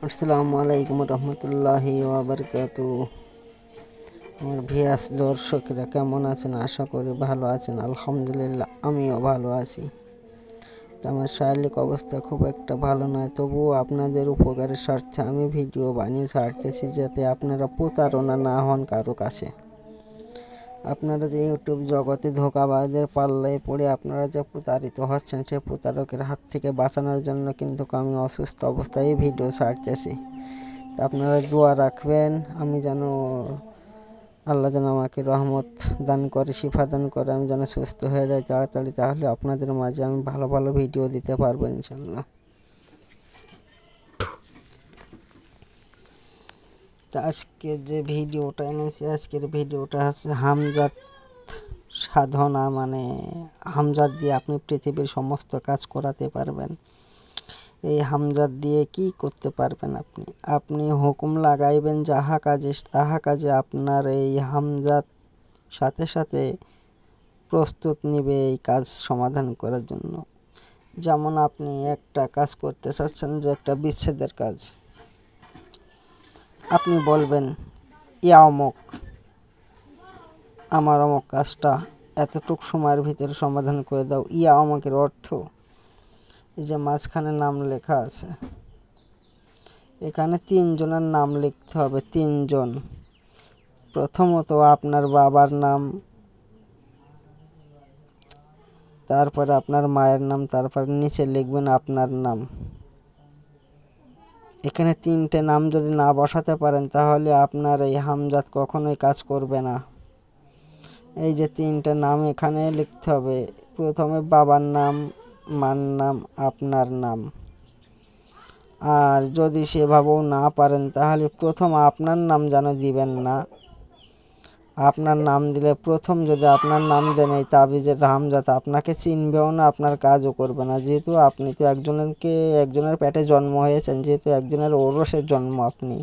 আসসালামু আলাইকুম রহমতুল্লাহি ওয়া বারাকাতুহু। আমার ভিউয়ার্স দর্শকরা কেমন আছেন? আশা করি ভালো আছেন। আলহামদুলিল্লাহ আমিও ভালো আছি। তো আমার শারীরিক অবস্থা খুব একটা ভালো নয়, তবুও আপনাদের উপকারের স্বার্থে আমি ভিডিও বানিয়ে ছাড়তেছি, যাতে আপনারা প্রতারণা না হন কারো কাছে। আপনারা যে ইউটিউব জগতে ধোঁকাবাজদের পাল্লায় পড়ে আপনারা যে প্রতারিত হচ্ছেন, সে প্রতারকের হাত থেকে বাঁচানোর জন্য কিন্তু আমি অসুস্থ অবস্থায় ভিডিও ছাড়তেছি। তা আপনারা দোয়া রাখবেন, আমি যেন আল্লাহ যেন আমাকে রহমত দান করে, শিফা দান করে, আমি যেন সুস্থ হয়ে যাই তাড়াতাড়ি। তাহলে আপনাদের মাঝে আমি ভালো ভালো ভিডিও দিতে পারবো ইনশাল্লাহ। তা আজকে যে ভিডিওটা এনেছি, আজকের ভিডিওটা হচ্ছে হামজাত সাধনা, মানে হামজাত দিয়ে আপনি পৃথিবীর সমস্ত কাজ করাতে পারবেন। এই হামজাত দিয়ে কি করতে পারবেন? আপনি হুকুম লাগাইবেন যাহা কাজে তাহা কাজে আপনার এই হামজাত সাথে সাথে প্রস্তুত নিবে এই কাজ সমাধান করার জন্য। যেমন আপনি একটা কাজ করতে চাচ্ছেন, যে একটা বিচ্ছেদের কাজ, আপনি বলবেন ইয়া অমুক, আমার অমুক কাজটা এতটুক সময়ের ভিতরে সমাধান করে দাও। ইয়া অমুকের অর্থ এই যে মাঝখানে নাম লেখা আছে, এখানে 3 জনের নাম লিখতে হবে। 3 জন। প্রথমত আপনার বাবার নাম, তারপরে আপনার মায়ের নাম, তারপর নিচে লিখবেন আপনার নাম। এখানে 3টে নাম যদি না বসাতে পারেন, তাহলে আপনার এই হামজাত কখনোই কাজ করবে না। এই যে 3টে নাম এখানে লিখতে হবে। প্রথমে বাবার নাম, মার নাম, আপনার নাম। আর যদি সেভাবেও না পারেন, তাহলে প্রথম আপনার নাম যেন দিবেন না। আপনার নাম দিলে প্রথম যদি আপনার নাম দেন, এই তাবিজের হামজাত আপনাকে চিনবেও না, আপনার কাজও করবে না। যেহেতু আপনি তো একজনের পেটে জন্ম হয়েছেন, যেহেতু একজনের ঔরসের জন্ম আপনি,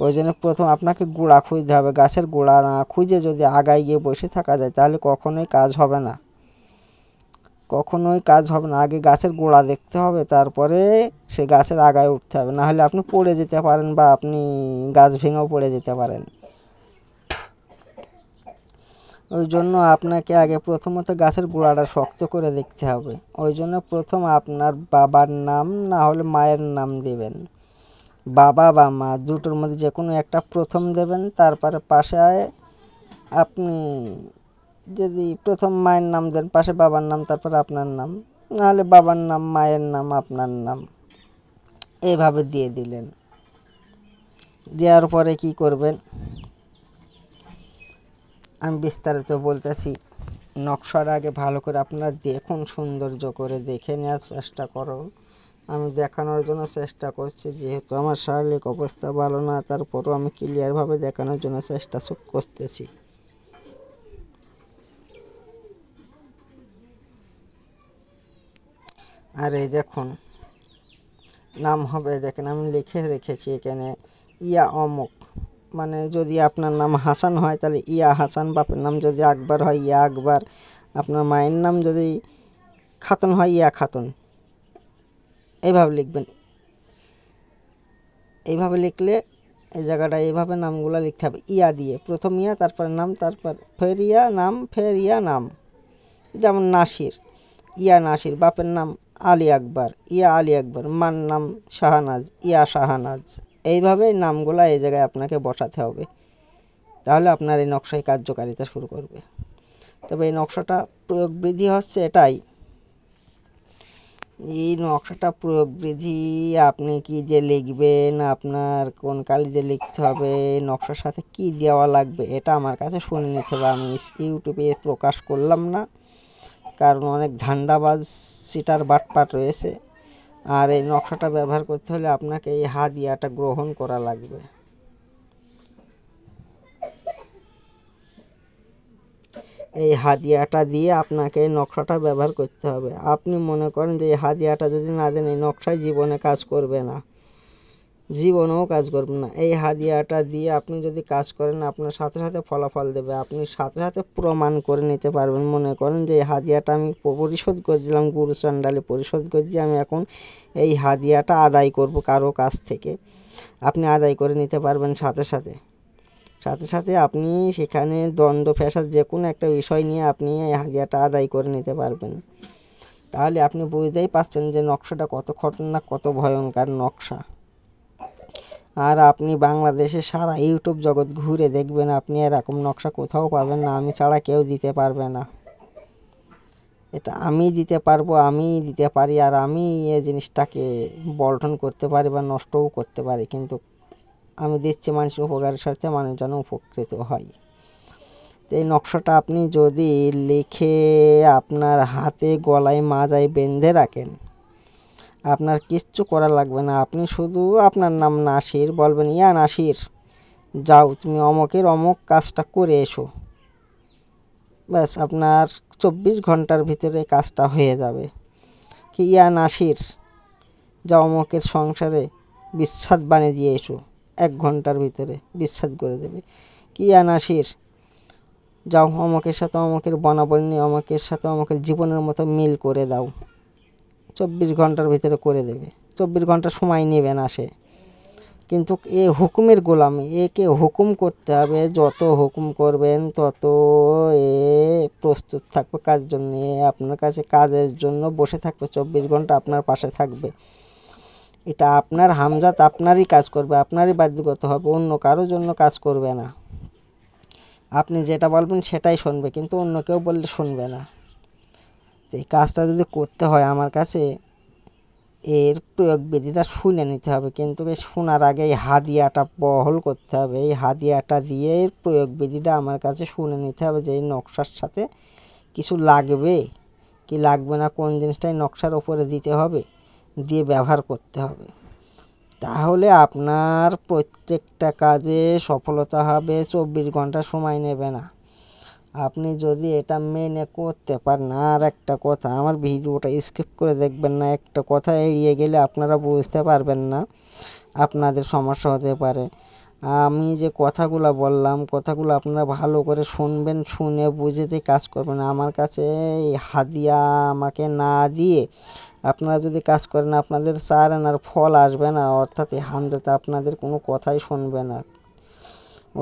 ওই জন্য প্রথম আপনাকে গোড়া খুঁজতে হবে। গাছের গোড়া না খুঁজে যদি আগায় গিয়ে বসে থাকা যায়, তাহলে কখনোই কাজ হবে না, কখনোই কাজ হবে না। আগে গাছের গোড়া দেখতে হবে, তারপরে সে গাছের আগায় উঠতে হবে। না হলে আপনি পড়ে যেতে পারেন, বা আপনি গাছ ভেঙেও পড়ে যেতে পারেন। ওই জন্য আপনাকে আগে প্রথমত গাছের গোড়াটা শক্ত করে দেখতে হবে। ওই জন্য প্রথম আপনার বাবার নাম না হলে মায়ের নাম দেবেন। বাবা বা মা দুটোর মধ্যে যে কোনো একটা প্রথম দেবেন। তারপরে পাশে আপনি যদি প্রথম মায়ের নাম দেন, পাশে বাবার নাম, তারপর আপনার নাম, নাহলে বাবার নাম, মায়ের নাম, আপনার নাম, এইভাবে দিয়ে দিলেন। দেওয়ার পরে কি করবেন আমি বিস্তারিত বলতেছি। নকশার আগে ভালো করে আপনারা দেখুন, সৌন্দর্য করে দেখে নেওয়ার চেষ্টা করুন। আমি দেখানোর জন্য চেষ্টা করছি, যেহেতু আমার শারীরিক অবস্থা ভালো না, তারপরও আমি ক্লিয়ারভাবে দেখানোর জন্য চেষ্টা করতেছি। আর এই দেখুন নাম হবে, দেখেন আমি লিখে রেখেছি এখানে ইয়া অমুক। মানে যদি আপনার নাম হাসান হয়, তাহলে ইয়া হাসান। বাপের নাম যদি আকবর হয়, ইয়া আকবর। আপনার মায়ের নাম যদি খাতুন হয়, ইয়া খাতুন। এইভাবে লিখবেন। এইভাবে লিখলে এই জায়গাটা এইভাবে নামগুলো লিখতে হবে ইয়া দিয়ে। প্রথম ইয়া, তারপর নাম, তারপর ফের ইয়া নাম, ফের ইয়া নাম। যেমন নাসির, ইয়া নাসির। বাপের নাম আলী আকবর, ইয়া আলী আকবর। মার নাম শাহনাজ, ইয়া শাহনাজ। এইভাবে নামগুলো এই জায়গায় আপনাকে বসাতে হবে, তাহলে আপনার এই নকশায় কার্যকারিতা শুরু করবে। তবে এই নকশাটা প্রয়োগ বিধি হচ্ছে এটাই, এই নকশাটা প্রয়োগ বিধি আপনি কি যে লিখবেন, আপনার কোন কালি দিয়ে লিখতে হবে, নকশার সাথে কি দেওয়া লাগবে, এটা আমার কাছে শুনে নিতে হবে। আমি ইউটিউবে প্রকাশ করলাম না, কারণ অনেক ধান্দাবাজ সিটার বাটপাট রয়েছে। আর এই নকশাটা ব্যবহার করতে হলে আপনাকে এই হাদিয়াটা গ্রহণ করা লাগবে। এই হাদিয়াটা দিয়ে আপনাকে এই নকশাটা ব্যবহার করতে হবে। আপনি মনে করেন যে এই হাদিয়াটা যদি না দেন, এই নকশায় জীবনে কাজ করবে না, জীবনেও কাজ করবেন না। এই হাদিয়াটা দিয়ে আপনি যদি কাজ করেন আপনার সাথে সাথে ফলাফল দেবে, আপনি সাথে সাথে প্রমাণ করে নিতে পারবেন। মনে করেন যে এই হাদিয়াটা আমি পরিশোধ করে দিলাম, গুরু চণ্ডালে পরিশোধ করে দিয়ে আমি এখন এই হাদিয়াটা আদায় করব কারো কাছ থেকে, আপনি আদায় করে নিতে পারবেন সাথে সাথে। সাথে সাথে আপনি সেখানে দ্বন্দ্ব ফ্যাসাদ যে কোনো একটা বিষয় নিয়ে আপনি এই হাদিয়াটা আদায় করে নিতে পারবেন। তাহলে আপনি বুঝতেই পারছেন যে নকশাটা কত খতরনাক, কত ভয়ঙ্কর নকশা। আর আপনি বাংলাদেশে সারা ইউটিউব জগৎ ঘুরে দেখবেন, আপনি এরকম নকশা কোথাও পাবেন না, আমি ছাড়া কেউ দিতে পারবে না। এটা আমি দিতে পারবো, আমি দিতে পারি, আর আমি এই জিনিসটাকে বল্টন করতে পারি বা নষ্টও করতে পারি, কিন্তু আমি দিচ্ছি মানুষের উপকারের সাথে মানুষ যেন উপকৃত হয়। তো এই নকশাটা আপনি যদি লিখে আপনার হাতে গলায় মাজায় বেঁধে রাখেন, আপনার কিচ্ছু করা লাগবে না। আপনি শুধু আপনার নাম নাসির বলবেন, ইয়া নাসির যাও তুমি অমকের অমক কাজটা করে এসো, ব্যাস আপনার 24 ঘন্টার ভিতরে কাজটা হয়ে যাবে। কি ইয়া নাসির যাও অমকের সংসারে বিচ্ছেদ বানিয়ে দিয়ে এসো, 1 ঘন্টার ভিতরে বিচ্ছেদ করে দেবে। কি ইয়া নাসির যাও অমকের সাথে অমকের বনাবনি, অমকের সাথে অমকের জীবনের মতো মিল করে দাও, 24 ঘন্টার ভিতরে করে দেবে। 24 ঘন্টা সময় নেবে না সে, কিন্তু এ হুকুমের গোলামি, একে হুকুম করতে হবে, যত হুকুম করবেন তত এ প্রস্তুত থাকবে কাজের জন্য, আপনার কাছে কাজের জন্য বসে থাকবে, 24 ঘন্টা আপনার পাশে থাকবে। এটা আপনার হামজাত আপনারই কাজ করবে, আপনারই বাধ্যগত হবে, অন্য কারোর জন্য কাজ করবে না। আপনি যেটা বলবেন সেটাই শুনবে, কিন্তু অন্য কেউ বললে শুনবে না। তো এই কাজটা যদি করতে হয় আমার কাছে এর প্রয়োগ বিধিটা শুনে নিতে হবে, কিন্তু এই শোনার আগে এই হাদিয়াটা বহল করতে হবে। এই হাদিয়াটা দিয়ে এর প্রয়োগ বিধিটা আমার কাছে শুনে নিতে হবে যে এই নকশার সাথে কিছু লাগবে কি লাগবে না, কোন জিনিসটাই নকশার ওপরে দিতে হবে, দিয়ে ব্যবহার করতে হবে। তাহলে আপনার প্রত্যেকটা কাজে সফলতা হবে, 24 ঘন্টা সময় নেবে না। আপনি যদি এটা মেনে করতে পারেন। আর একটা কথা, আমার ভিডিওটা স্কিপ করে দেখবেন না, একটা কথা এড়িয়ে গেলে আপনারা বুঝতে পারবেন না, আপনাদের সমস্যা হতে পারে। আমি যে কথাগুলো বললাম, কথাগুলো আপনারা ভালো করে শুনবেন, শুনে বুঝেতে কাজ করবেন। আমার কাছে এই হাদিয়া আমাকে না দিয়ে আপনারা যদি কাজ করেন, আপনাদের চারেন আর ফল আসবে না, অর্থাৎ এই হামজাতে আপনাদের কোনো কথাই শুনবে না।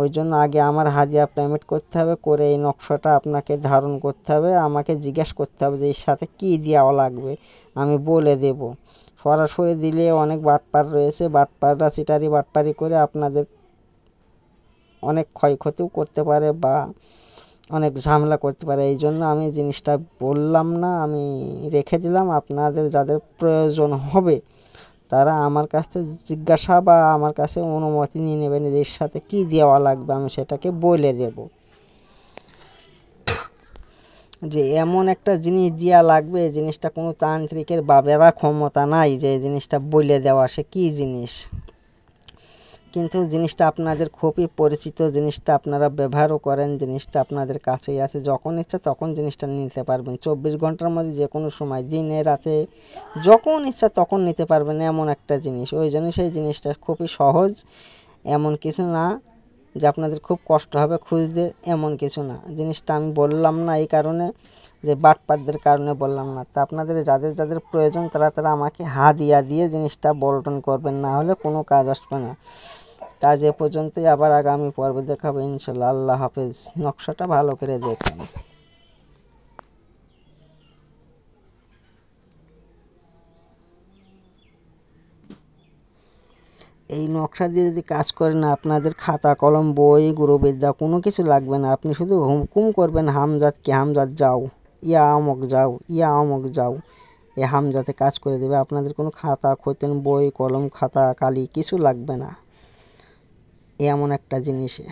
ওই জন্য আগে আমার হাদিয়া পেমেন্ট করতে হবে, করে এই নকশাটা আপনাকে ধারণ করতে হবে, আমাকে জিজ্ঞেস করতে হবে যে এর সাথে কী দেওয়া লাগবে, আমি বলে দেব। সরাসরি দিলে অনেক বাটপার রয়েছে, বাটপাররা চিটারি বাটপারি করে আপনাদের অনেক ক্ষয়ক্ষতিও করতে পারে বা অনেক ঝামেলা করতে পারে। এই জন্য আমি জিনিসটা বললাম না, আমি রেখে দিলাম। আপনাদের যাদের প্রয়োজন হবে তারা আমার কাছ থেকে জিজ্ঞাসা বা আমার কাছে অনুমতি নিয়ে নেবেন যে এর সাথে কী দেওয়া লাগবে, আমি সেটাকে বলে দেব। যে এমন একটা জিনিস দেওয়া লাগবে, জিনিসটা কোনো তান্ত্রিকের বাবেরা ক্ষমতা নাই যে জিনিসটা বলে দেওয়া সে কী জিনিস, কিন্তু জিনিসটা আপনাদের খুবই পরিচিত, জিনিসটা আপনারা ব্যবহারও করেন, জিনিসটা আপনাদের কাছেই আছে, যখন ইচ্ছা তখন জিনিসটা নিতে পারবেন। 24 ঘন্টার মধ্যে যে কোনো সময়, দিনে রাতে যখন ইচ্ছা তখন নিতে পারবেন, এমন একটা জিনিস। ওই জন্য সেই জিনিসটা খুবই সহজ, এমন কিছু না যে আপনাদের খুব কষ্ট হবে খুঁজতে, এমন কিছু না। জিনিসটা আমি বললাম না এই কারণে যে বাটপারদের কারণে বললাম না। তা আপনাদের যাদের যাদের প্রয়োজন তারা তারা আমাকে হাদিয়া দিয়ে জিনিসটা বল্টন করবেন, না হলে কোনো কাজ আসবে না। কাজ এ পর্যন্তই, আবার আগামী পর্বে দেখাবো ইনশাল্লাহ। আল্লাহ হাফেজ। নকশাটা ভালো করে দেখুন। এই নকশা দিয়ে যদি কাজ করেন, আপনাদের খাতা কলম বই গুরুবিদ্যা কোনো কিছু লাগবে না। আপনি শুধু হুকুম করবেন হামজাতকে, হামজাত যাও, ইয়া আমক যাও, ইয়া আমক যাও, এ হামজাতে কাজ করে দেবে। আপনাদের কোনো খাতা খতেন বই কলম খাতা কালি কিছু লাগবে না, এমন একটা জিনিসে।